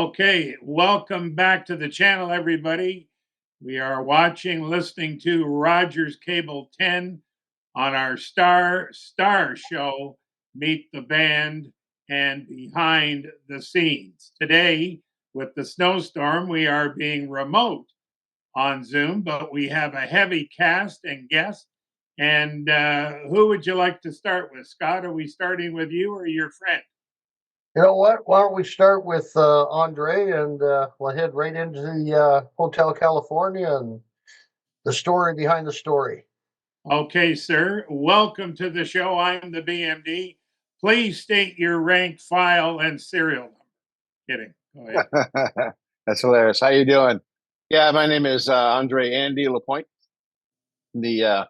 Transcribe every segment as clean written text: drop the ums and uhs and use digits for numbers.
Okay, welcome back to the channel, everybody. We are watching, listening to Rogers Cable 10 on our Star show, Meet the Band and Behind the Scenes. Today, with the snowstorm, we are being remote on Zoom, but we have a heavy cast and guests. And who would you like to start with? Scott, are we starting with you or your friend? You know what? Why don't we start with Andre, and we'll head right into the Hotel California and the story behind the story. Okay, sir. Welcome to the show. I'm the BMD. Please state your rank, file, and serial number. Kidding. Go ahead. That's hilarious. How you doing? Yeah, my name is Andre Andy Lapointe, the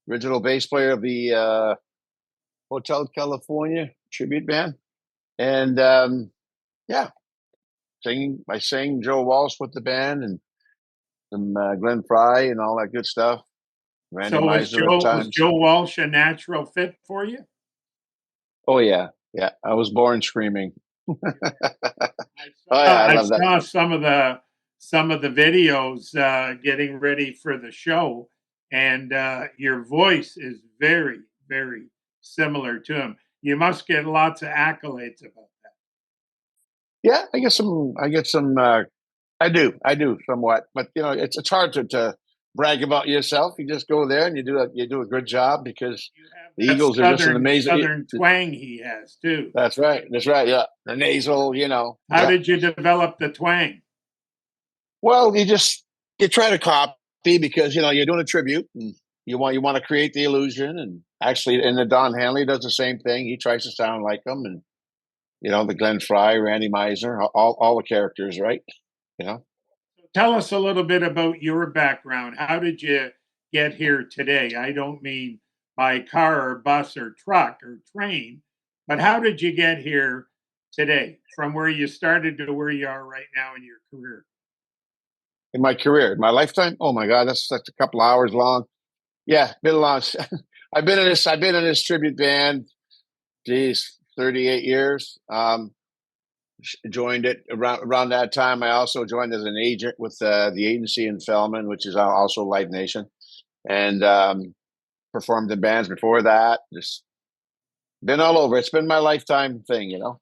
original bass player of the Hotel California tribute band. And yeah, I sang Joe Walsh with the band and some Glenn Fry and all that good stuff. Randy So Meisner at was times. Joe Walsh a natural fit for you? Oh yeah, yeah. I was born screaming. I saw some of the videos getting ready for the show, and your voice is very, very similar to him. You must get lots of accolades about that. Yeah, I get some. I do somewhat, but you know, it's hard to brag about yourself. You just go there and you do a good job because the Eagles are just an amazing southern twang he has too. That's right. Yeah, the nasal. You know. How did you develop the twang? Well, you try to copy because you know you're doing a tribute and you want to create the illusion. And actually, and the Don Henley does the same thing. He tries to sound like them, and you know the Glenn Fry, Randy Meisner, all the characters, right? You know. Tell us a little bit about your background. How did you get here today? I don't mean by car or bus or truck or train, but how did you get here today from where you started to where you are right now in your career? In my career, my lifetime. Oh my God, that's a couple hours long. Yeah, been a long. I've been in this tribute band. Geez, 38 years. Joined it around that time. I also joined as an agent with the agency in Fellman, which is also Live Nation, and performed in bands before that. Just been all over. It's been my lifetime thing, you know.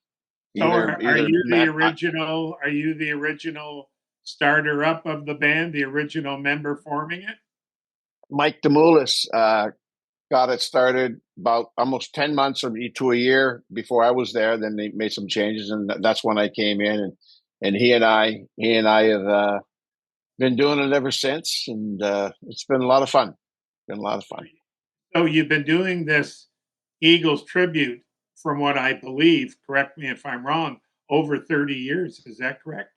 So are you the original? Are you the original starter up of the band? The original member forming it? Mike Demoulas got it started about almost 10 months or to a year before I was there. Then they made some changes, and that's when I came in. And he and I have been doing it ever since, and it's been a lot of fun. Been a lot of fun. So you've been doing this Eagles tribute, from what I believe, correct me if I'm wrong, over 30 years. Is that correct?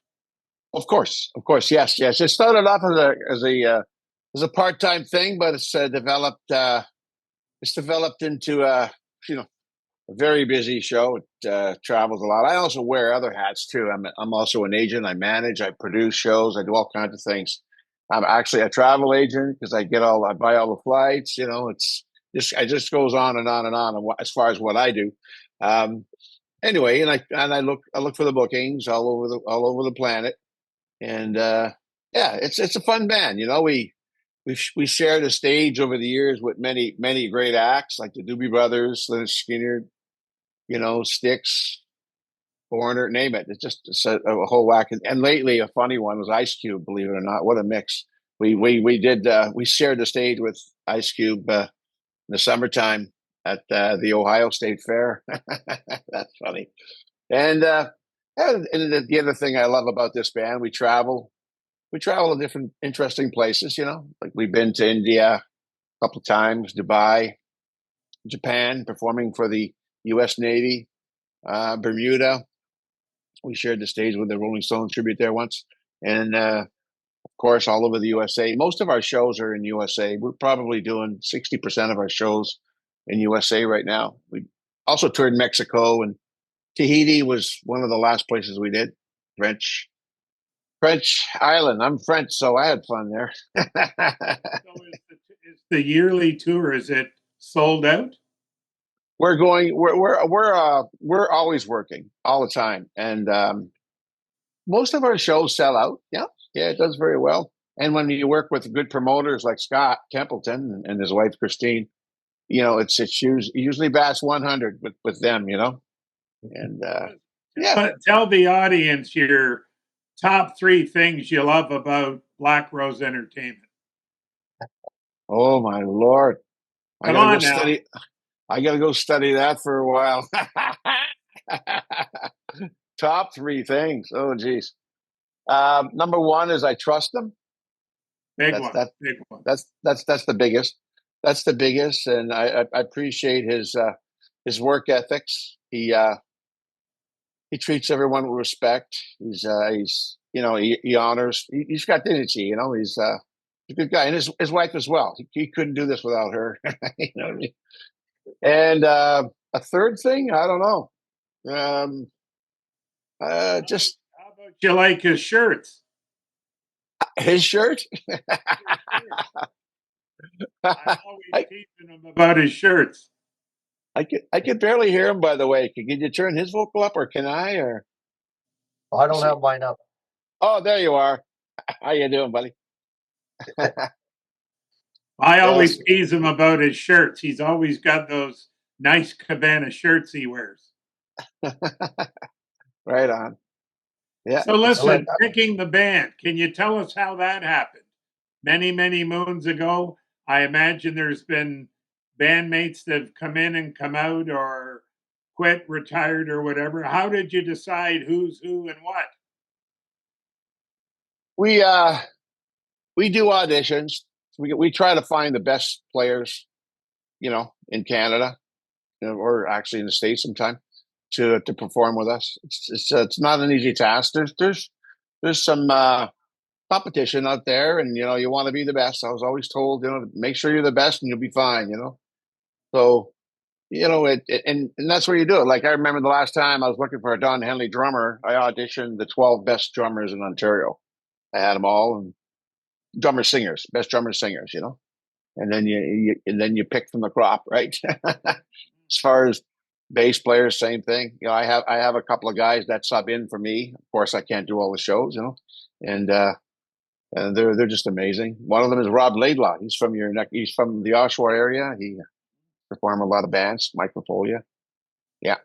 Of course, yes. It started off as a part-time thing, but it's developed. It's developed into a very busy show. It travels a lot. I also wear other hats too. I'm also an agent. I manage. I produce shows. I do all kinds of things. I'm actually a travel agent because I buy all the flights. You know, it just goes on and on and on as far as what I do. Anyway, and I look for the bookings all over the planet, and yeah, it's a fun band. You know, we shared a stage over the years with many great acts like the Doobie Brothers, Lynyrd Skynyrd, you know, Styx, Foreigner, name it. It's a whole whack. And lately, a funny one was Ice Cube. Believe it or not, what a mix! We shared the stage with Ice Cube in the summertime at the Ohio State Fair. That's funny. And the other thing I love about this band, we travel to different interesting places, you know, like we've been to India a couple of times, Dubai, Japan, performing for the U.S. Navy, Bermuda. We shared the stage with the Rolling Stones tribute there once. And, of course, all over the USA. Most of our shows are in USA. We're probably doing 60% of our shows in USA right now. We also toured Mexico, and Tahiti was one of the last places we did. French island. I'm French, so I had fun there. So is the yearly tour, is it sold out? We're always working all the time, and most of our shows sell out. Yeah, yeah, it does very well. And when you work with good promoters like Scott Templeton and his wife Christine, it's usually bats 100 with them. And yeah. Tell the audience your top three things you love about Blackrose Entertainment. Oh my Lord, I Come gotta go on now. study. I gotta go study that for a while. Top three things. Oh, geez. Number one is I trust them. Big That's one. that. Big one. That's the biggest. That's the biggest, and I appreciate his work ethics. He treats everyone with respect. He's he honors. He's got dignity. He's a good guy, and his wife as well. He couldn't do this without her. You know what I mean? And a third thing, I don't know. Just How about you like his shirts? his shirt. I'm always I, teasing him about his shirts. I could barely hear him. By the way, can you turn his vocal up, or can I? Or I don't have mine up. oh, there you are. How you doing, buddy? I always Yes. tease him about his shirts. He's always got those nice Cabana shirts he wears. Right on. Yeah. So listen, picking the band, can you tell us how that happened? Many, many moons ago, I imagine there's been bandmates that have come in and come out or quit, retired, or whatever. How did you decide who's who and what? We uh we do auditions. We try to find the best players, in Canada, or actually in the States sometime to perform with us. It's not an easy task. There's some competition out there, and you want to be the best. I was always told, make sure you're the best, and you'll be fine. So and that's where you do it. Like I remember the last time I was looking for a Don Henley drummer, I auditioned the 12 best drummers in Ontario. I had them all, and best drummer singers, and then you pick from the crop, right? As far as bass players, same thing. I have a couple of guys that sub in for me. Of course, I can't do all the shows, and they're just amazing. One of them is Rob Laidlaw. He's from your neck. He's from the Oshawa area. He performed a lot of bands. Microfolia. Yeah.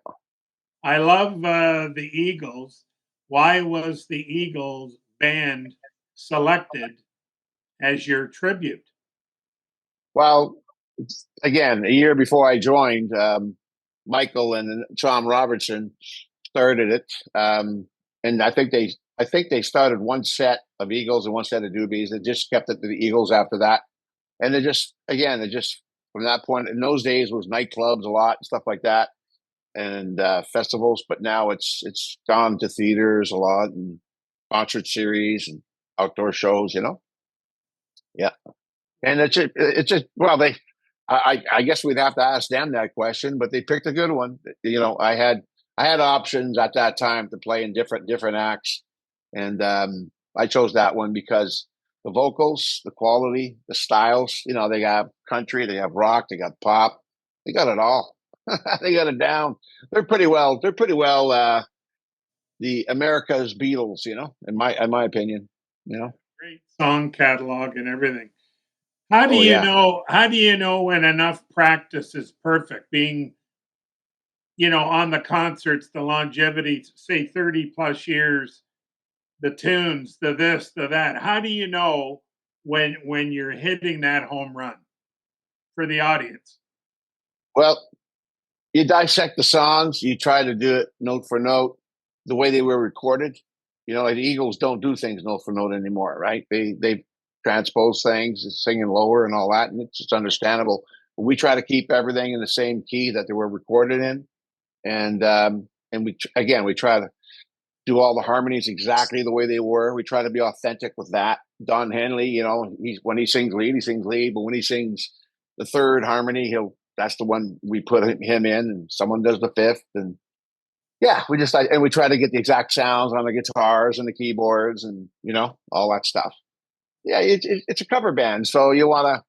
I love the Eagles. Why was the Eagles band selected as your tribute? Well, again, a year before I joined, Michael and Tom Robertson started it, and I think they started one set of Eagles and one set of Doobies. They just kept it to the Eagles after that, and it just from that point in those days was nightclubs a lot and stuff like that, and festivals. But now it's gone to theaters a lot and concert series and outdoor shows. Yeah. And it's just well, I guess we'd have to ask them that question, but they picked a good one. I had options at that time to play in different acts, and I chose that one because the vocals, the quality, the styles. They got country, they have rock, they got pop, they got it all. They got it down. They're pretty well. The America's Beatles. In my opinion. Great song catalog and everything. How do Oh you yeah. know? How do you know when enough practice is perfect? Being, on the concerts, the longevity, say 30 plus years, the tunes, the this, the that. How do you know when you're hitting that home run for the audience? Well, you dissect the songs, you try to do it note for note the way they were recorded. Like the Eagles don't do things note for note anymore, right? They transpose things, singing lower and all that, and it's just understandable. But we try to keep everything in the same key that they were recorded in, and we try to do all the harmonies exactly the way they were. We try to be authentic with that. Don Henley, when he sings lead, he sings lead, but when he sings the third harmony, that's the one we put him in, and someone does the fifth, and yeah, we try to get the exact sounds on the guitars and the keyboards, and all that stuff. Yeah, it's a cover band, so you want to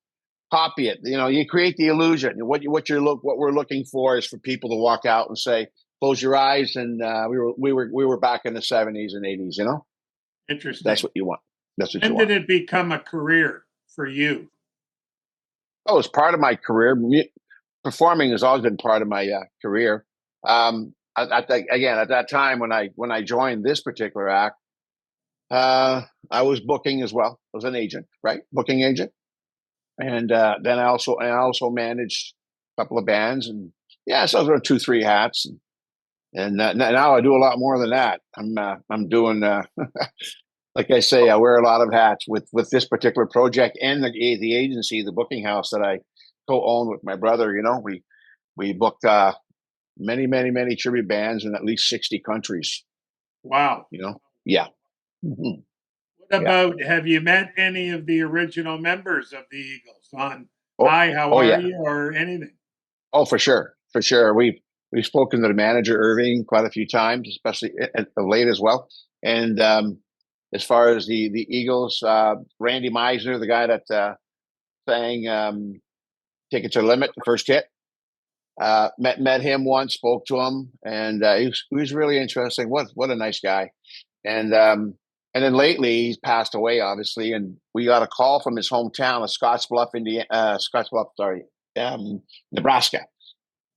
copy it. You create the illusion. What we're looking for is for people to walk out and say, close your eyes, and we were back in the 70s and 80s. That's Interesting. what you want. That's what you When did want. it become a career for you? Oh, it's part of my career. Performing has always been part of my career. Again, at that time when I joined this particular act, I was booking as well. I was an agent, right? Booking agent, and then I also managed a couple of bands, and yeah, so I was wearing 2, 3 hats, and now I do a lot more than that. I'm doing like I say, I wear a lot of hats with this particular project and the agency, the booking house that I co-own with my brother. We booked many tribute bands in at least 60 countries. Wow. Yeah. Mhm. What Yeah. about, have you met any of the original members of the Eagles on Oh, Hi, how oh are yeah. you, or anything? Oh, for sure, for sure. We've spoken to the manager Irving quite a few times, especially of late as well. And as far as the Eagles, Randy Meisner, the guy that sang "Tickets Are Limit," the first hit, met him once, spoke to him, and he was really interesting. What a nice guy. And then lately he's passed away, obviously, and we got a call from his hometown of Scottsbluff, sorry, Nebraska,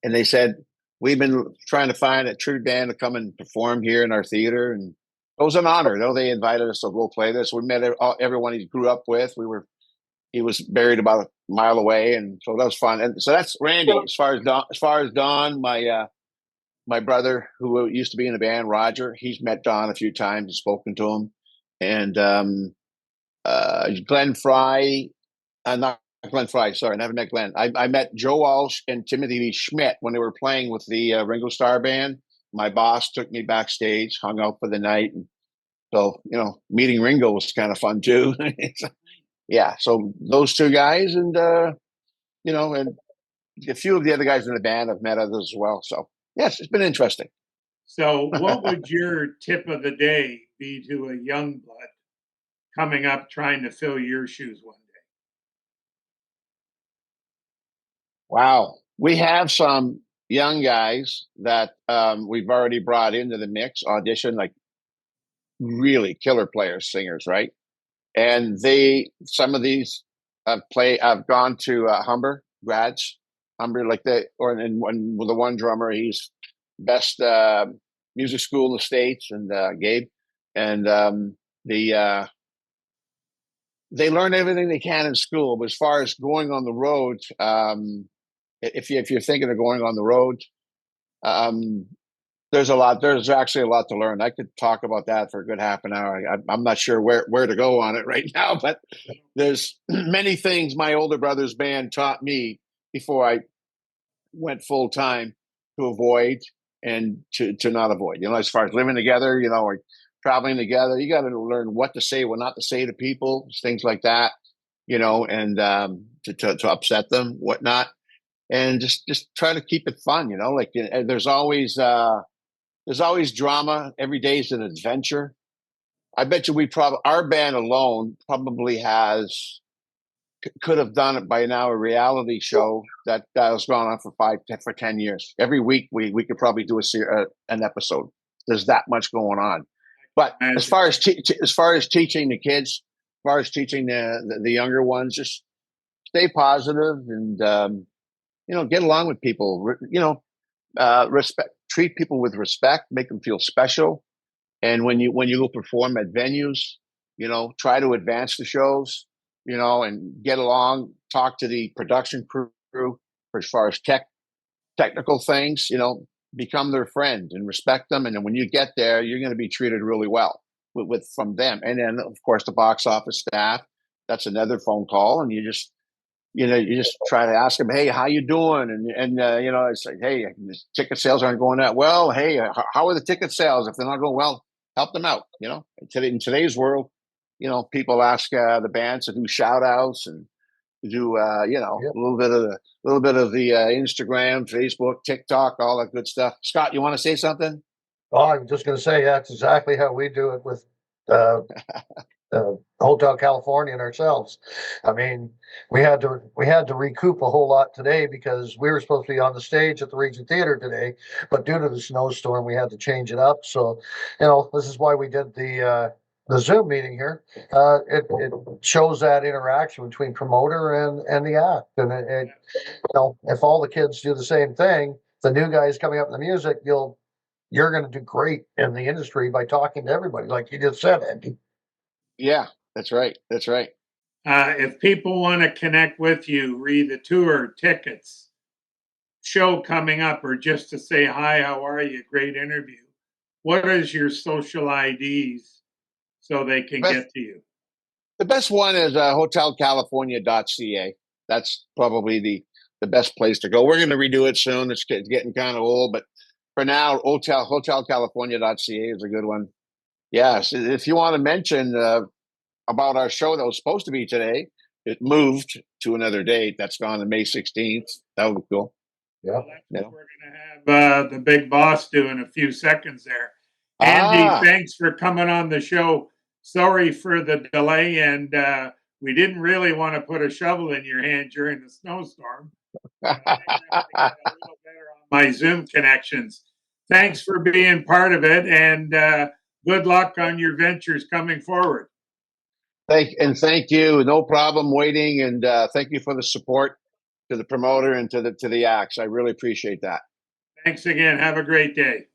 and they said we've been trying to find a tribute band to come and perform here in our theater, and it was an honor. They invited us to go play this. We met everyone he grew up with. He was buried about a mile away, and so that was fun. And so that's Randy. As far as Don, my brother who used to be in the band, Roger, he's met Don a few times and spoken to him. And Glenn Fry, not Glenn Fry, sorry, I never met Glenn. I met Joe Walsh and Timothy Lee Schmidt when they were playing with the Ringo Starr band. My boss took me backstage, hung out for the night. And so, meeting Ringo was kind of fun too. Yeah, so those 2 guys, and and a few of the other guys in the band have met others as well. So yes, it's been interesting. So, what would your tip of the day be to a young blood coming up trying to fill your shoes one day? Wow. We have some young guys that we've already brought into the mix, audition, like really killer players, singers, right? And some of these I've gone to Humber grads, Humber, like and with the one drummer, he's best music school in the States, and Gabe. And they learn everything they can in school. But as far as going on the road, if you're thinking of going on the road, um, there's actually a lot to learn. I could talk about that for a good half an hour. I'm not sure where to go on it right now, but there's many things my older brother's band taught me before I went full time to avoid and to not avoid. As far as living together, or traveling together, you got to learn what to say, what not to say to people, things like that. And to upset them, whatnot, and just try to keep it fun. Like there's always drama. Every day is an adventure. I bet you our band alone probably could have done it by now, a reality show that has gone on for 10 years. Every week we could probably do an episode. There's that much going on. But as far as teaching the kids, as far as teaching the younger ones, just stay positive and get along with people. Treat people with respect, make them feel special. And when you go perform at venues, try to advance the shows, and get along, talk to the production crew for as far as technical things, become their friend and respect them. And then when you get there, you're going to be treated really well from them. And then of course the box office staff, that's another phone call. And you just try to ask them, hey, how you doing? And it's like, hey, the ticket sales aren't going that well. Hey, how are the ticket sales? If they're not going well, help them out. In today's world, people ask the bands to do shout outs and to do, Yep. a little bit of the Instagram, Facebook, TikTok, all that good stuff. Scott, you want to say something? Oh, I'm just going to say that's exactly how we do it with Hotel California and ourselves. I mean, we had to recoup a whole lot today because we were supposed to be on the stage at the Regent Theater today, but due to the snowstorm, we had to change it up. So, this is why we did the Zoom meeting here. It shows that interaction between promoter and the act, and if all the kids do the same thing, the new guys coming up in the music, you're going to do great in the industry by talking to everybody, like you just said, Andy. Yeah, that's right. That's right. If people want to connect with you, read the tour, tickets, show coming up, or just to say hi, how are you? Great interview. What is your social IDs so they can Best, get to you? the best one is hotelcalifornia.ca. That's probably the best place to go. We're going to redo it soon. It's getting kind of old, but for now, hotelcalifornia.ca is a good one. Yes, if you want to mention about our show that was supposed to be today, it moved to another date. That's gone to May 16th. That would be cool. Yeah. Well, that's what we're going to have the big boss do in a few seconds there. Andy, thanks for coming on the show. Sorry for the delay, and we didn't really want to put a shovel in your hand during the snowstorm. I have to get a little better on my Zoom connections. Thanks for being part of it, and good luck on your ventures coming forward. Thank you. No problem waiting, and thank you for the support to the promoter and to the acts. I really appreciate that. Thanks again. Have a great day.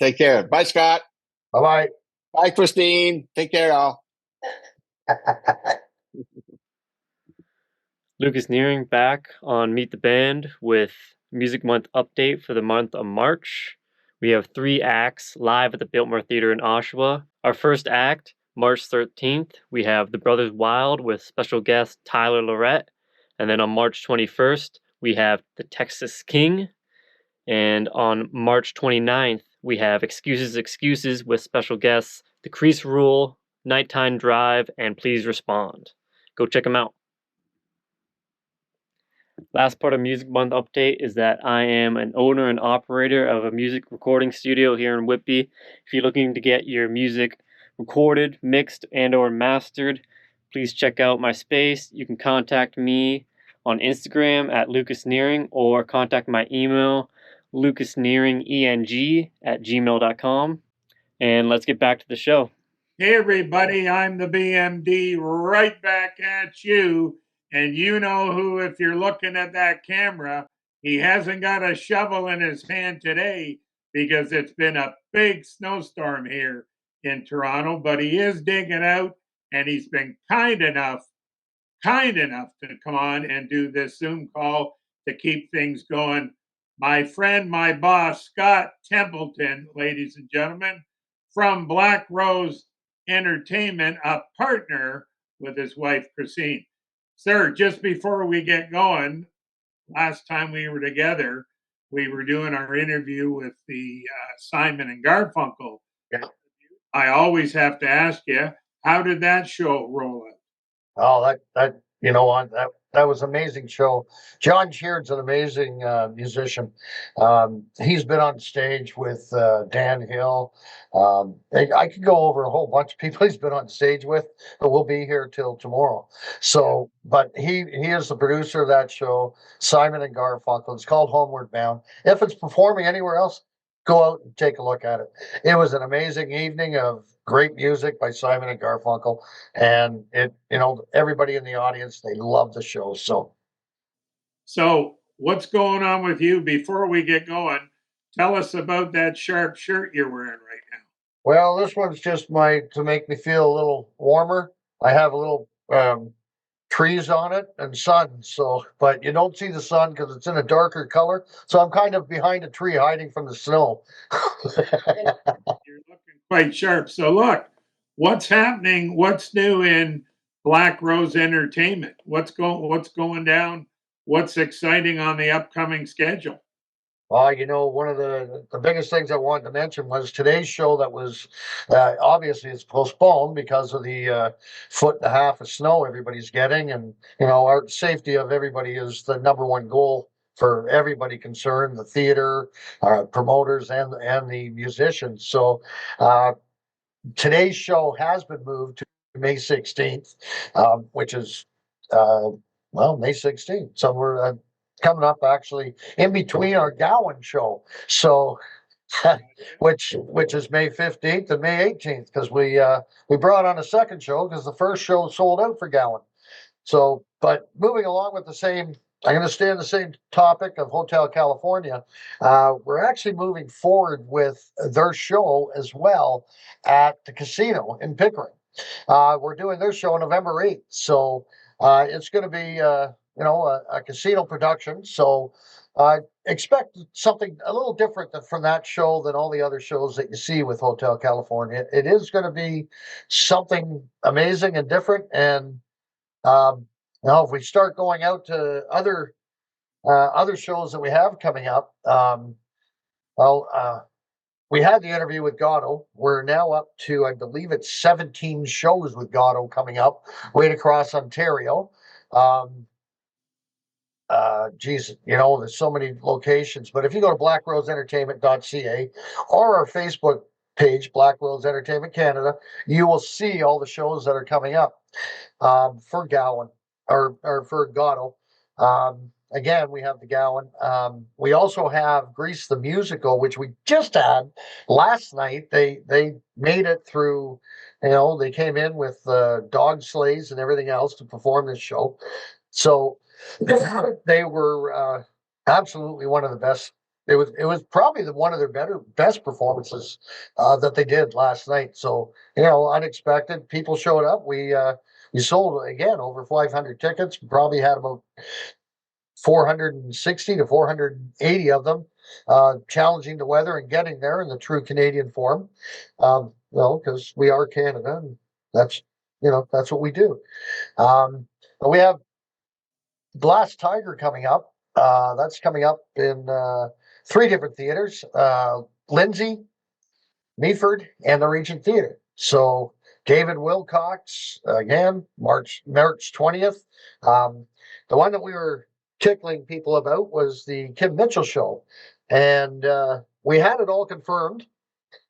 Take care. Bye, Scott. Bye-bye. Bye, Christine. Take care, all. Lucas Nearing back on Meet the Band with Music Month update for the month of March. We have 3 acts live at the Biltmore Theater in Oshawa. Our first act, March 13th, we have The Brothers Wild with special guest Tyler Lorette. And then on March 21st, we have The Texas King. And on March 29th, we have Excuses with special guests The Crease Rule, Nighttime Drive, and Please Respond. Go check them out. Last part of Music Month update is that I am an owner and operator of a music recording studio here in Whitby. If you're looking to get your music recorded, mixed, and or mastered, please check out my space. You can contact me on Instagram at Lucas Nearing or contact my email lucasnearingeng@gmail.com. And let's get back to the show. Hey everybody, I'm the BMD right back at you. And you know who, if you're looking at that camera, he hasn't got a shovel in his hand today because it's been a big snowstorm here in Toronto, but he is digging out and he's been kind enough to come on and do this Zoom call to keep things going. My friend, my boss, Scott Templeton, ladies and gentlemen, from Blackrose Entertainment, a partner with his wife, Christine. Sir, just before we get going, last time we were together, we were doing our interview with the Simon and Garfunkel. Yeah. I always have to ask you, how did that show roll out? Oh, that was an amazing show. John Sheard's an amazing musician. He's been on stage with Dan Hill. I could go over a whole bunch of people he's been on stage with, but we'll be here till tomorrow. So, but he is the producer of that show, Simon and Garfunkel. It's called Homeward Bound. If it's performing anywhere else, go out and take a look at it. It was an amazing evening of great music by Simon and Garfunkel, and everybody in the audience, they love the show. So what's going on with you before we get going? Tell us about that sharp shirt you're wearing right now. Well, this one's just to make me feel a little warmer. I have a little trees on it and sun. So, but you don't see the sun because it's in a darker color. So I'm kind of behind a tree hiding from the snow. You're looking quite sharp. So look, what's happening? What's new in Blackrose Entertainment? What's going down? What's exciting on the upcoming schedule? Well, one of the biggest things I wanted to mention was today's show that was obviously it's postponed because of the 1.5 feet of snow everybody's getting. And, our safety of everybody is the number one goal for everybody concerned, the theater, promoters, and the musicians. So today's show has been moved to May 16th, which is May 16th. So we're coming up actually in between our Gowan show. So which is May 15th and May 18th, because we brought on a second show because the first show sold out for Gowan. So, but moving along with the same, I'm going to stay on the same topic of Hotel California. We're actually moving forward with their show as well at the casino in Pickering. We're doing their show November 8th. So it's going to be, a casino production. So expect something a little different from that show than all the other shows that you see with Hotel California. It is going to be something amazing and different. And now, if we start going out to other shows that we have coming up, we had the interview with Gatto. We're now up to, I believe it's 17 shows with Gatto coming up right across Ontario. There's so many locations, but if you go to blackroseNtertainment.ca or our Facebook page, Blackrose Entertainment Canada, you will see all the shows that are coming up for Gowan or for Gatto. Again, we have the Gowan. We also have Grease the Musical, which we just had last night. They made it through, they came in with dog sleighs and everything else to perform this show. So they were absolutely one of the best. It was probably one of their best performances that they did last night. So unexpected. People showed up. We sold again over 500 tickets. Probably had about 460 to 480 of them, challenging the weather and getting there in the true Canadian form. Because we are Canada, and that's what we do. But we have Glass Tiger coming up. That's coming up in 3 different theaters: Lindsay, Meaford, and the Regent Theater. So David Wilcox again, March 20th. The one that we were tickling people about was the Kim Mitchell show, and we had it all confirmed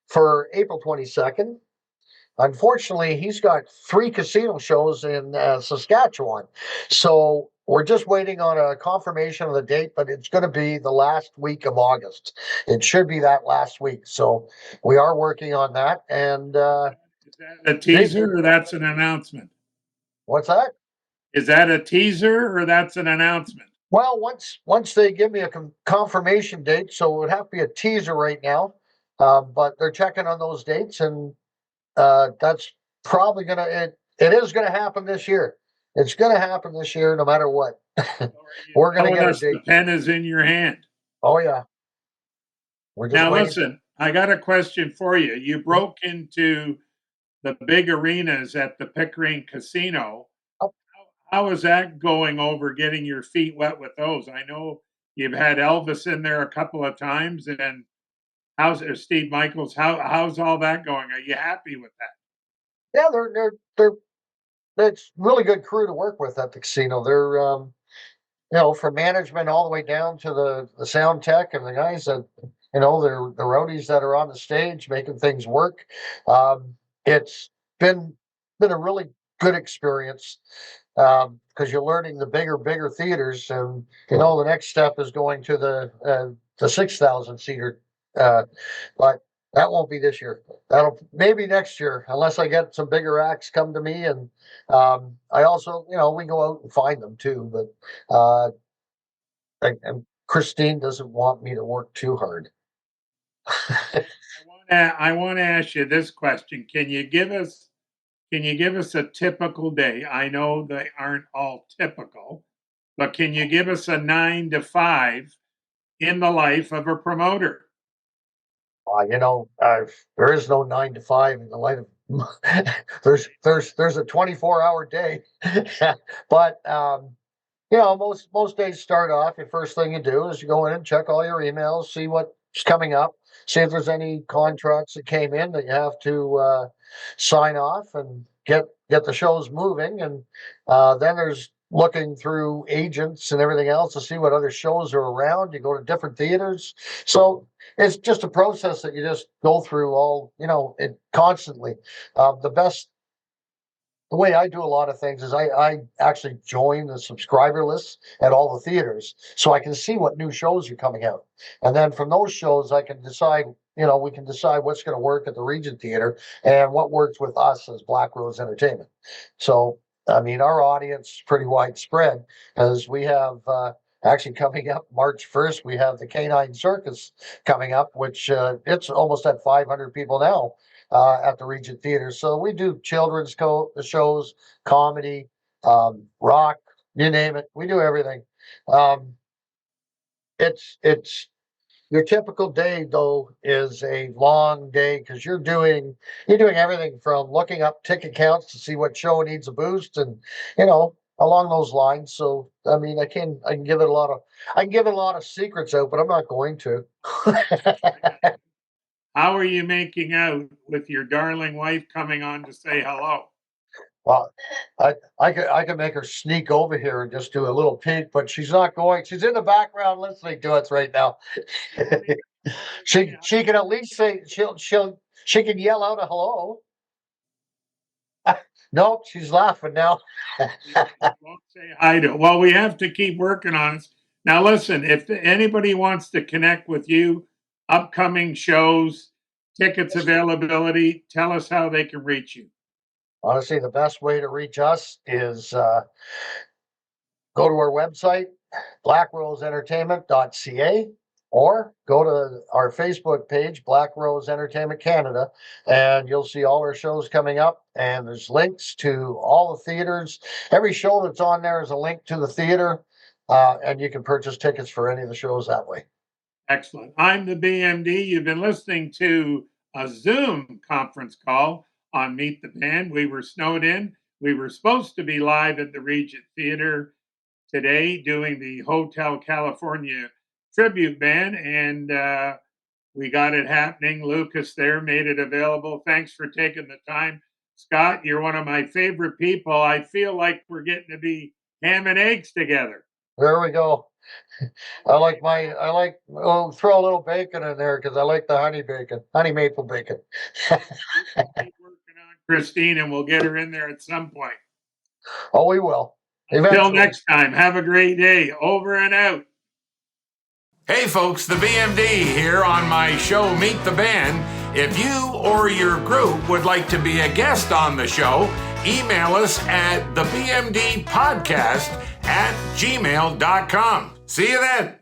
for April 22nd. Unfortunately, he's got 3 casino shows in Saskatchewan, so we're just waiting on a confirmation of the date, but it's going to be the last week of August. It should be that last week, so we are working on that. And is that a teaser or that's an announcement? What's that? Is that a teaser or that's an announcement? Well, once they give me a confirmation date, so it would have to be a teaser right now, but they're checking on those dates, and that's probably it is gonna happen this year. It's gonna happen this year, no matter what. We're gonna get a date. The pen is in your hand. Oh yeah. We're just Now waiting. listen, I got a question for you. You broke into the big arenas at the Pickering Casino. Oh. How is that going over getting your feet wet with those? I know you've had Elvis in there a couple of times, and how's Steve Michaels? How's all that going? Are you happy with that? Yeah, they're it's really good crew to work with at the casino. They're from management all the way down to the sound tech and the guys that they're the roadies that are on the stage making things work. It's been a really good experience because you're learning the bigger theaters, and the next step is going to the 6,000 seater, but that won't be this year. That'll maybe next year, unless I get some bigger acts come to me. And I also, we go out and find them too. But and Christine doesn't want me to work too hard. I want to ask you this question. Can you give us a typical day? I know they aren't all typical, but can you give us a 9 to 5 in the life of a promoter? There is no 9 to 5 in the life of there's a 24-hour day. But most days start off, the first thing you do is you go in and check all your emails, see what's coming up, see if there's any contracts that came in that you have to sign off and get the shows moving. And then there's looking through agents and everything else to see what other shows are around. You go to different theaters. So it's just a process that you just go through all, it constantly. The the way I do a lot of things is I actually join the subscriber lists at all the theaters so I can see what new shows are coming out. And then from those shows, I can decide, we can decide what's going to work at the Regent Theater and what works with us as Blackrose Entertainment. So, I mean, our audience is pretty widespread because we have, actually coming up March 1st, we have the Canine Circus coming up, which it's almost at 500 people now at the Regent Theater. So we do children's shows, comedy, rock, you name it. We do everything. Um, it's your typical day though is a long day because you're doing everything from looking up ticket counts to see what show needs a boost and along those lines. So I mean I can give it a lot of secrets out, but I'm not going to. How are you making out with your darling wife coming on to say hello? Well, I could make her sneak over here and just do a little peek, but she's not going. She's in the background listening to us right now. She can at least say she can yell out a hello. Nope, she's laughing now. Won't say hi to. Well, we have to keep working on it. Now, listen, if anybody wants to connect with you, upcoming shows, tickets availability, tell us how they can reach you. Honestly, the best way to reach us is go to our website, blackroseentertainment.ca, or go to our Facebook page, Blackrose Entertainment Canada, and you'll see all our shows coming up. And there's links to all the theaters. Every show that's on there is a link to the theater, and you can purchase tickets for any of the shows that way. Excellent. I'm the BMD. You've been listening to a Zoom conference call on Meet the Band. We were snowed in. We were supposed to be live at the Regent Theater today doing the Hotel California tribute band, and we got it happening. Lucas there made it available. Thanks for taking the time. Scott, you're one of my favorite people. I feel like we're getting to be ham and eggs together. There we go. Throw a little bacon in there because I like the honey maple bacon. Keep working on Christine, and we'll get her in there at some point. Oh, we will. Until next time, have a great day. Over and out. Hey folks, the BMD here on my show Meet the Band. If you or your group would like to be a guest on the show, email us at thebmdpodcast@gmail.com. See you then.